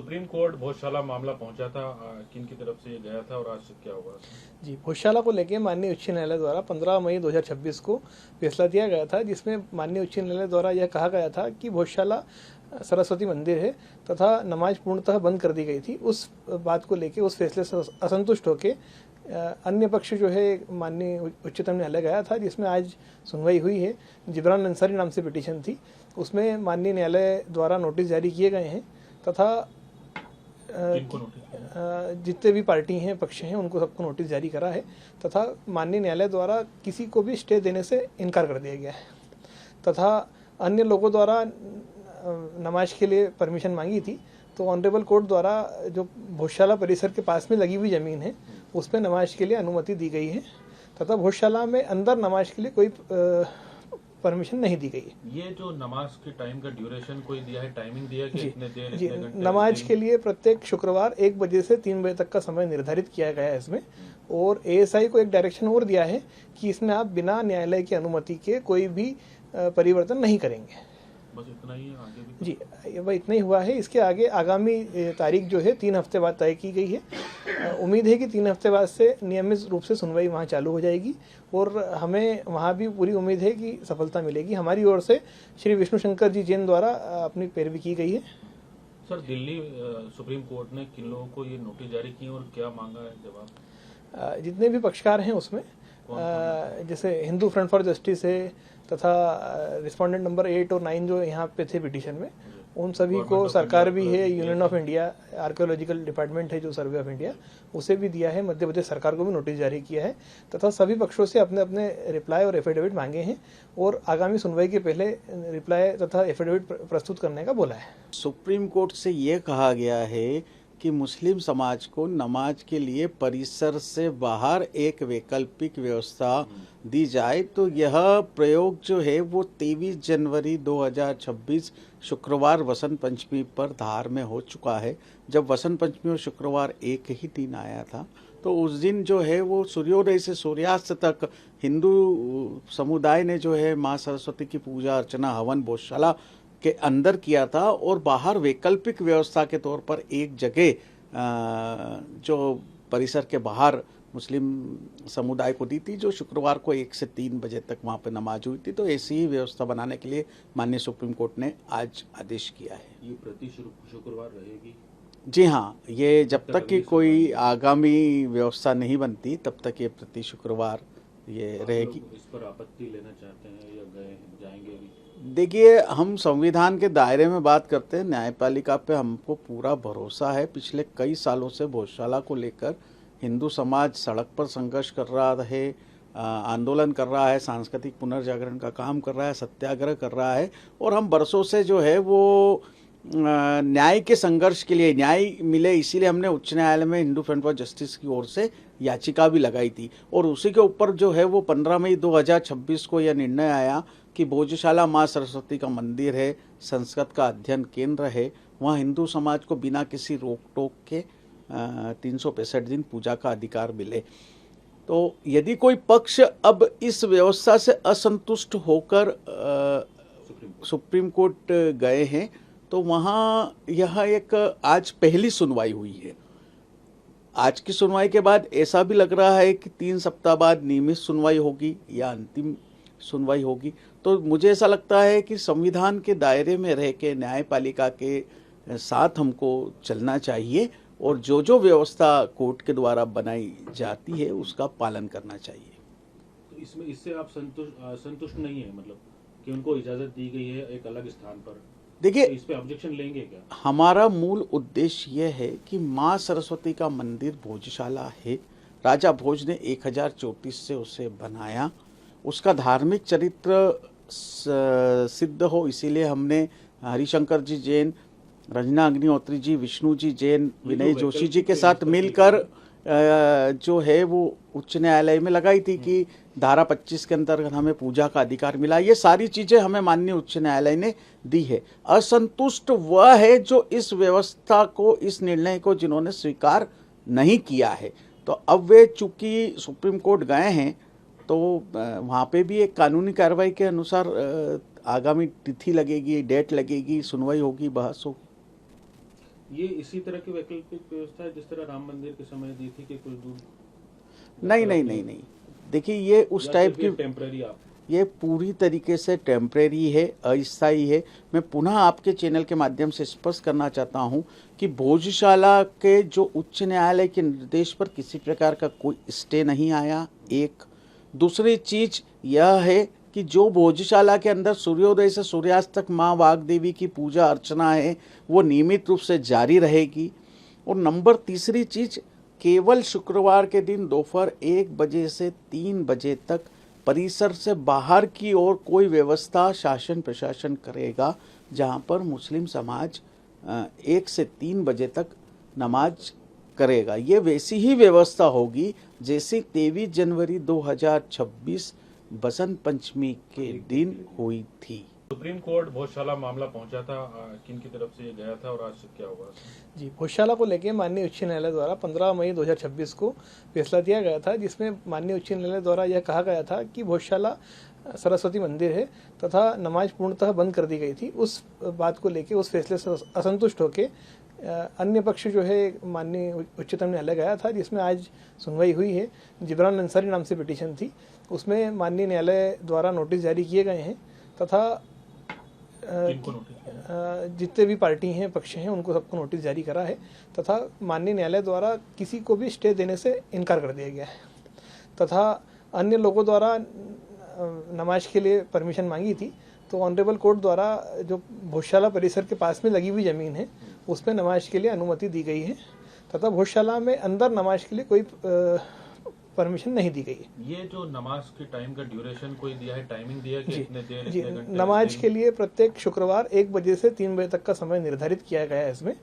Supreme court Bhojshala मामला पहुंचा था, किन की तरफ से ये गया था और आज क्या हुआ? जी, भोजशाला को लेकर माननीय उच्च न्यायालय द्वारा 15 मई 2026 को फैसला दिया गया था, जिसमें माननीय उच्च न्यायालय द्वारा यह कहा गया था कि भोजशाला सरस्वती मंदिर है तथा नमाज पूर्णतः बंद कर दी गई थी। उस बात को लेकर, उस फैसले से असंतुष्ट होकर अन्य पक्ष जो है माननीय उच्चतम न्यायालय गया था, जिसमें आज सुनवाई हुई है। जिब्रान अंसारी नाम से पिटीशन थी, उसमें माननीय न्यायालय द्वारा नोटिस जारी किए गए हैं तथा जितने भी पार्टी हैं, पक्ष हैं, उनको सबको नोटिस जारी करा है तथा माननीय न्यायालय द्वारा किसी को भी स्टे देने से इनकार कर दिया गया है तथा अन्य लोगों द्वारा नमाज के लिए परमिशन मांगी थी, तो ऑनरेबल कोर्ट द्वारा जो भोजशाला परिसर के पास में लगी हुई ज़मीन है उस पर नमाज के लिए अनुमति दी गई है तथा भोजशाला में अंदर नमाज के लिए कोई परमिशन नहीं दी गई है। ये जो नमाज के टाइम का ड्यूरेशन कोई दिया है, टाइमिंग दिया है कि इतने देर, इतने घंटे? नमाज के लिए प्रत्येक शुक्रवार 1 बजे से 3 बजे तक का समय निर्धारित किया गया है इसमें, और एएसआई को एक डायरेक्शन और दिया है कि इसमें आप बिना न्यायालय की अनुमति के कोई भी परिवर्तन नहीं करेंगे। बस इतना ही है, आगे भी? जी, वह इतना ही हुआ है। इसके आगे आगामी तारीख जो है 3 हफ्ते बाद तय की गई है। उम्मीद है कि 3 हफ्ते बाद से नियमित रूप से सुनवाई वहाँ चालू हो जाएगी और हमें वहाँ भी पूरी उम्मीद है कि सफलता मिलेगी। हमारी ओर से श्री विष्णु शंकर जी जैन द्वारा अपनी पैरवी की गई है। सर, दिल्ली सुप्रीम कोर्ट ने किन लोगों को ये नोटिस जारी किए और क्या मांगा है जवाब? जितने भी पक्षकार हैं उसमें जैसे हिंदू फ्रंट फॉर जस्टिस है तथा रिस्पोंडेंट नंबर 8 और 9 जो यहाँ पे थे पिटीशन में, उन सभी को सरकार भी है, union of India archaeological department है जो सर्वे ऑफ इंडिया, उसे भी दिया है, मध्य प्रदेश सरकार को भी नोटिस जारी किया है तथा सभी पक्षों से अपने अपने रिप्लाई और एफिडेविट मांगे हैं और आगामी सुनवाई के पहले रिप्लाई तथा एफिडेविट प्रस्तुत करने का बोला है। सुप्रीम कोर्ट से ये कहा गया है कि मुस्लिम समाज को नमाज के लिए परिसर से बाहर एक वैकल्पिक व्यवस्था दी जाए, तो यह प्रयोग जो है वो 23 जनवरी 2026 शुक्रवार वसंत पंचमी पर धार में हो चुका है। जब वसंत पंचमी और शुक्रवार एक ही दिन आया था, तो उस दिन जो है वो सूर्योदय से सूर्यास्त तक हिंदू समुदाय ने जो है माँ सरस्वती की पूजा अर्चना हवन भोजशाला के अंदर किया था और बाहर वैकल्पिक व्यवस्था के तौर पर एक जगह जो परिसर के बाहर मुस्लिम समुदाय को दी थी, जो शुक्रवार को 1 से 3 बजे तक वहाँ पे नमाज हुई थी। तो ऐसी ही व्यवस्था बनाने के लिए माननीय सुप्रीम कोर्ट ने आज आदेश किया है। ये प्रति शुक्रवार रहेगी? जी हाँ, ये जब तक कि कोई आगामी व्यवस्था नहीं बनती तब तक ये प्रति शुक्रवार ये रहेगी। इस पर आपत्ति लेना चाहते हैं या जाएंगे भी? देखिए, हम संविधान के दायरे में बात करते हैं, न्यायपालिका पे हमको पूरा भरोसा है। पिछले कई सालों से भोजशाला को लेकर हिंदू समाज सड़क पर संघर्ष कर रहा है, आंदोलन कर रहा है, सांस्कृतिक पुनर्जागरण का काम कर रहा है, सत्याग्रह कर रहा है और हम बरसों से जो है वो न्याय के संघर्ष के लिए, न्याय मिले इसीलिए हमने उच्च न्यायालय में हिंदू फ्रंट फॉर जस्टिस की ओर से याचिका भी लगाई थी और उसी के ऊपर जो है वो 15 मई 2026 को यह निर्णय आया कि भोजशाला माँ सरस्वती का मंदिर है, संस्कृत का अध्ययन केंद्र है, वहाँ हिंदू समाज को बिना किसी रोक टोक के 365 दिन पूजा का अधिकार मिले। तो यदि कोई पक्ष अब इस व्यवस्था से असंतुष्ट होकर सुप्रीम कोर्ट गए हैं, तो वहाँ यह एक आज पहली सुनवाई हुई है। आज की सुनवाई के बाद ऐसा भी लग रहा है कि 3 सप्ताह बाद नियमित सुनवाई होगी या अंतिम सुनवाई होगी। तो मुझे ऐसा लगता है कि संविधान के दायरे में रह के न्यायपालिका के साथ हमको चलना चाहिए और जो जो व्यवस्था कोर्ट के द्वारा बनाई जाती है उसका पालन करना चाहिए। तो इससे आप संतुष्ट नहीं है, मतलब कि उनको इजाजत दी गई है एक अलग स्थान पर? देखिए, तो इस पे ऑब्जेक्शन लेंगे क्या? हमारा मूल उद्देश्य यह है कि माँ सरस्वती का मंदिर भोजशाला है। राजा भोज ने 1034 से उसे बनाया, उसका धार्मिक चरित्र सिद्ध हो, इसीलिए हमने हरिशंकर जी जैन, रंजना अग्निहोत्री जी, विष्णु जी जैन, विनय जोशी जी के साथ मिलकर जो है वो उच्च न्यायालय में लगाई थी कि धारा 25 के अंतर्गत हमें पूजा का अधिकार मिला। ये सारी चीज़ें हमें माननीय उच्च न्यायालय ने दी है। असंतुष्ट वह है जो इस व्यवस्था को, इस निर्णय को जिन्होंने स्वीकार नहीं किया है। तो अब वे चूंकि सुप्रीम कोर्ट गए हैं तो वहाँ पे भी एक कानूनी कार्रवाई के अनुसार आगामी तिथि लगेगी, डेट लगेगी, सुनवाई होगी, बहस होगी। ये इसी तरह की वैकल्पिक व्यवस्था है जिस तरह राम मंदिर के समय दी थी कि कुछ दूर? नहीं। देखिए, ये उस टाइप की टेम्पररी आप ये पूरी तरीके से टेम्परेरी है, अस्थायी है। मैं पुनः आपके चैनल के माध्यम से स्पष्ट करना चाहता हूं कि भोजशाला के जो उच्च न्यायालय के निर्देश पर किसी प्रकार का कोई स्टे नहीं आया। एक दूसरी चीज यह है कि जो भोजशाला के अंदर सूर्योदय से सूर्यास्त तक माँ वाग्देवी की पूजा अर्चना है वो नियमित रूप से जारी रहेगी। और नंबर तीसरी चीज, केवल शुक्रवार के दिन दोपहर 1 बजे से 3 बजे तक परिसर से बाहर की ओर कोई व्यवस्था शासन प्रशासन करेगा जहां पर मुस्लिम समाज 1 से 3 बजे तक नमाज करेगा। ये वैसी ही व्यवस्था होगी जैसी 23 जनवरी 2026 बसंत पंचमी के दिन हुई थी। सुप्रीम कोर्ट भोजशाला मामला पहुंचा था, किन की तरफ से ये गया था और आज क्या हुआ? जी, भोजशाला को लेकर माननीय उच्च न्यायालय द्वारा 15 मई 2026 को फैसला दिया गया था, जिसमें माननीय उच्च न्यायालय द्वारा यह कहा गया था कि भोजशाला सरस्वती मंदिर है तथा नमाज पूर्णतः बंद कर दी गई थी। उस बात को लेकर, उस फैसले से असंतुष्ट होकर अन्य पक्ष जो है माननीय उच्चतम न्यायालय गया था, जिसमें आज सुनवाई हुई है। जिब्रान अंसारी नाम से पिटीशन थी, उसमें माननीय न्यायालय द्वारा नोटिस जारी किए गए हैं तथा जितने भी पार्टी हैं, पक्ष हैं, उनको सबको नोटिस जारी करा है तथा माननीय न्यायालय द्वारा किसी को भी स्टे देने से इनकार कर दिया गया है तथा अन्य लोगों द्वारा नमाज के लिए परमिशन मांगी थी, तो ऑनरेबल कोर्ट द्वारा जो भोजशाला परिसर के पास में लगी हुई ज़मीन है उस पर नमाज के लिए अनुमति दी गई है तथा भोजशाला में अंदर नमाज के लिए कोई परमिशन नहीं दी गई। ये जो नमाज के टाइम का ड्यूरेशन कोई दिया है, टाइमिंग दिया है कि इतने देर जी, इतने घंटे? नमाज के लिए प्रत्येक शुक्रवार 1 बजे से 3 बजे तक का समय निर्धारित किया गया है इसमें।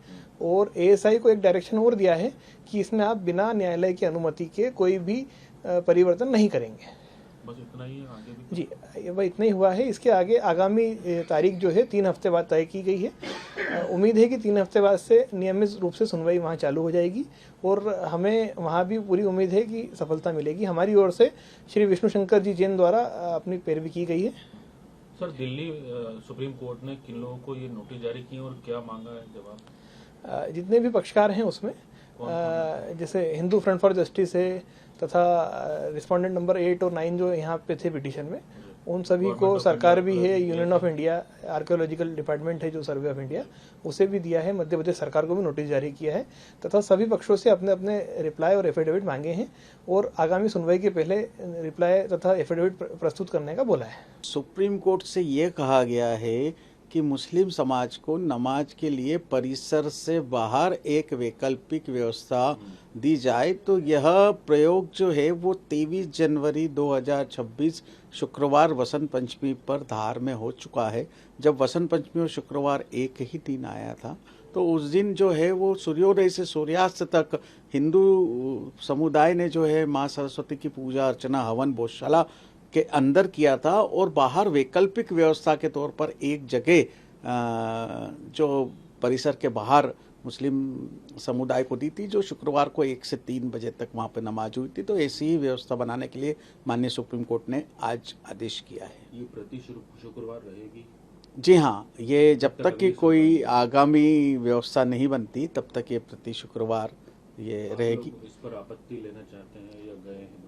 और एएसआई को एक डायरेक्शन और दिया है कि इसमें आप बिना न्यायालय की अनुमति के कोई भी परिवर्तन नहीं करेंगे। बस इतना ही है, आगे भी? जी, वह इतना ही हुआ है। इसके आगे आगामी तारीख जो है 3 हफ्ते बाद तय की गई है। उम्मीद है कि 3 हफ्ते बाद से नियमित रूप से सुनवाई वहाँ चालू हो जाएगी और हमें वहाँ भी पूरी उम्मीद है कि सफलता मिलेगी। हमारी ओर से श्री विष्णु शंकर जी जैन द्वारा अपनी पैरवी की गई है। सर, दिल्ली सुप्रीम कोर्ट ने किन लोगों को ये नोटिस जारी किए और क्या मांगा है जवाब? जितने भी पक्षकार हैं उसमें जैसे हिंदू फ्रंट फॉर जस्टिस है तथा रिस्पोंडेंट नंबर 8 और 9 जो यहाँ पे थे पिटीशन में, उन सभी को सरकार भी है, union of India archaeological department है जो सर्वे ऑफ इंडिया, उसे भी दिया है, मध्य प्रदेश सरकार को भी नोटिस जारी किया है तथा सभी पक्षों से अपने अपने रिप्लाई और एफिडेविट मांगे हैं और आगामी सुनवाई के पहले रिप्लाई तथा एफिडेविट प्रस्तुत करने का बोला है। सुप्रीम कोर्ट से ये कहा गया है कि मुस्लिम समाज को नमाज के लिए परिसर से बाहर एक वैकल्पिक व्यवस्था दी जाए, तो यह प्रयोग जो है वो 23 जनवरी 2026 शुक्रवार वसंत पंचमी पर धार में हो चुका है। जब वसंत पंचमी और शुक्रवार एक ही दिन आया था, तो उस दिन जो है वो सूर्योदय से सूर्यास्त तक हिंदू समुदाय ने जो है माँ सरस्वती की पूजा अर्चना हवन भोजशाला के अंदर किया था और बाहर वैकल्पिक व्यवस्था के तौर पर एक जगह जो परिसर के बाहर मुस्लिम समुदाय को दी थी, जो शुक्रवार को 1 से 3 बजे तक वहाँ पे नमाज हुई थी। तो ऐसी ही व्यवस्था बनाने के लिए माननीय सुप्रीम कोर्ट ने आज आदेश किया है। ये प्रति शुक्रवार रहेगी? जी हाँ, ये जब तक कि कोई आगामी व्यवस्था नहीं बनती तब तक ये प्रति शुक्रवार ये रहेगी। इस पर आपत्ति लेना चाहते हैं या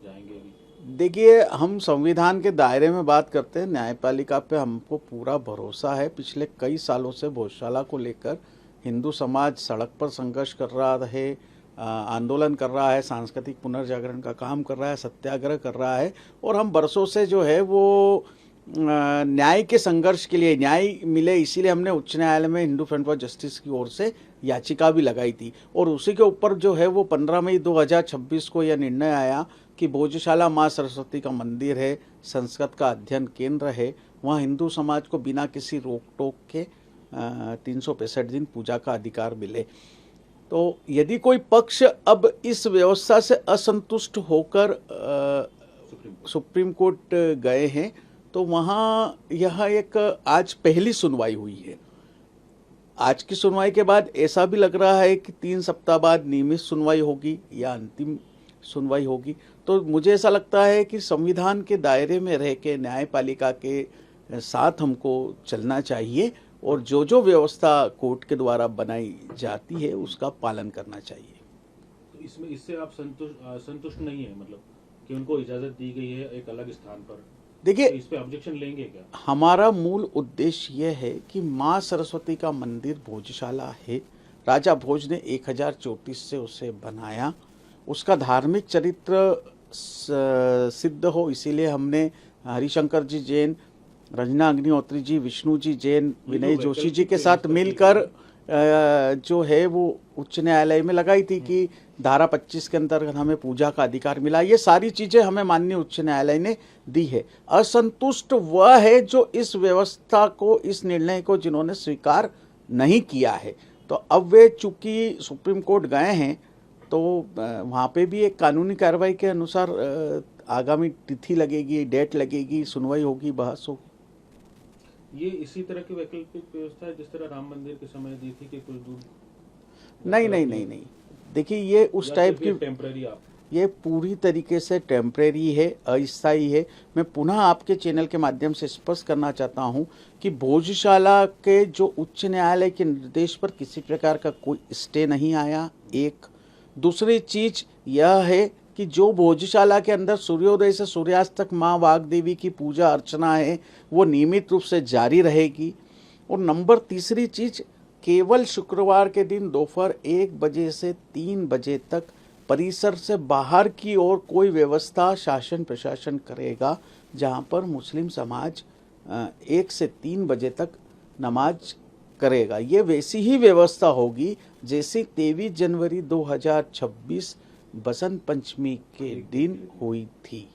जाएंगे भी? देखिए, हम संविधान के दायरे में बात करते हैं, न्यायपालिका पे हमको पूरा भरोसा है। पिछले कई सालों से भोजशाला को लेकर हिंदू समाज सड़क पर संघर्ष कर रहा है, आंदोलन कर रहा है, सांस्कृतिक पुनर्जागरण का काम कर रहा है, सत्याग्रह कर रहा है और हम बरसों से जो है वो न्याय के संघर्ष के लिए, न्याय मिले इसीलिए हमने उच्च न्यायालय में हिंदू फ्रंट फॉर जस्टिस की ओर से याचिका भी लगाई थी। और उसी के ऊपर जो है वो 15 मई 2026 को यह निर्णय आया कि भोजशाला माँ सरस्वती का मंदिर है, संस्कृत का अध्ययन केंद्र है, वहाँ हिंदू समाज को बिना किसी रोक टोक के 365 दिन पूजा का अधिकार मिले। तो यदि कोई पक्ष अब इस व्यवस्था से असंतुष्ट होकर सुप्रीम कोर्ट गए हैं, तो वहाँ यह एक आज पहली सुनवाई हुई है। आज की सुनवाई के बाद ऐसा भी लग रहा है कि 3 सप्ताह बाद नियमित सुनवाई होगी या अंतिम सुनवाई होगी। तो मुझे ऐसा लगता है कि संविधान के दायरे में रह के न्यायपालिका के साथ हमको चलना चाहिए और जो व्यवस्था कोर्ट के द्वारा बनाई जाती है उसका पालन करना चाहिए। तो इसमें इससे आप संतुष्ट नहीं है, मतलब कि उनको इजाजत दी गई है एक अलग स्थान पर, देखिए, तो इस पे ऑब्जेक्शन लेंगे क्या? हमारा मूल उद्देश्य यह है कि माँ सरस्वती का मंदिर भोजशाला है। राजा भोज ने 1034 से उसे बनाया, उसका धार्मिक चरित्र सिद्ध हो, इसीलिए हमने हरिशंकर जी जैन, रंजना अग्निहोत्री जी, विष्णु जी जैन, विनय जोशी जी के साथ मिलकर जो है वो उच्च न्यायालय में लगाई थी कि धारा 25 के अंतर्गत हमें पूजा का अधिकार मिला। ये सारी चीजें हमें माननीय उच्च न्यायालय ने दी है। असंतुष्ट वह है जो इस व्यवस्था को, इस निर्णय को जिन्होंने स्वीकार नहीं किया है। तो अब वे चूंकि सुप्रीम कोर्ट गए हैं तो वहाँ पे भी एक कानूनी कार्रवाई के अनुसार आगामी तिथि लगेगी, डेट लगेगी, सुनवाई होगी, बहस होगी। ये इसी तरह की वैकल्पिक व्यवस्था है जिस तरह राम मंदिर के समय दी थी कि कुछ दूर? नहीं। देखिए, ये उस टाइप की टेम्पररी, आप ये पूरी तरीके से टेम्परेरी है, अस्थायी है। मैं पुनः आपके चैनल के माध्यम से स्पष्ट करना चाहता हूं कि भोजशाला के जो उच्च न्यायालय के निर्देश पर किसी प्रकार का कोई स्टे नहीं आया। एक दूसरी चीज यह है कि जो भोजशाला के अंदर सूर्योदय से सूर्यास्त तक माँ वाग्देवी की पूजा अर्चना है वो नियमित रूप से जारी रहेगी। और नंबर तीसरी चीज, केवल शुक्रवार के दिन दोपहर 1 बजे से 3 बजे तक परिसर से बाहर की ओर कोई व्यवस्था शासन प्रशासन करेगा जहां पर मुस्लिम समाज 1 से 3 बजे तक नमाज करेगा। ये वैसी ही व्यवस्था होगी जैसे 23 जनवरी 2026 बसंत पंचमी के दिन हुई थी।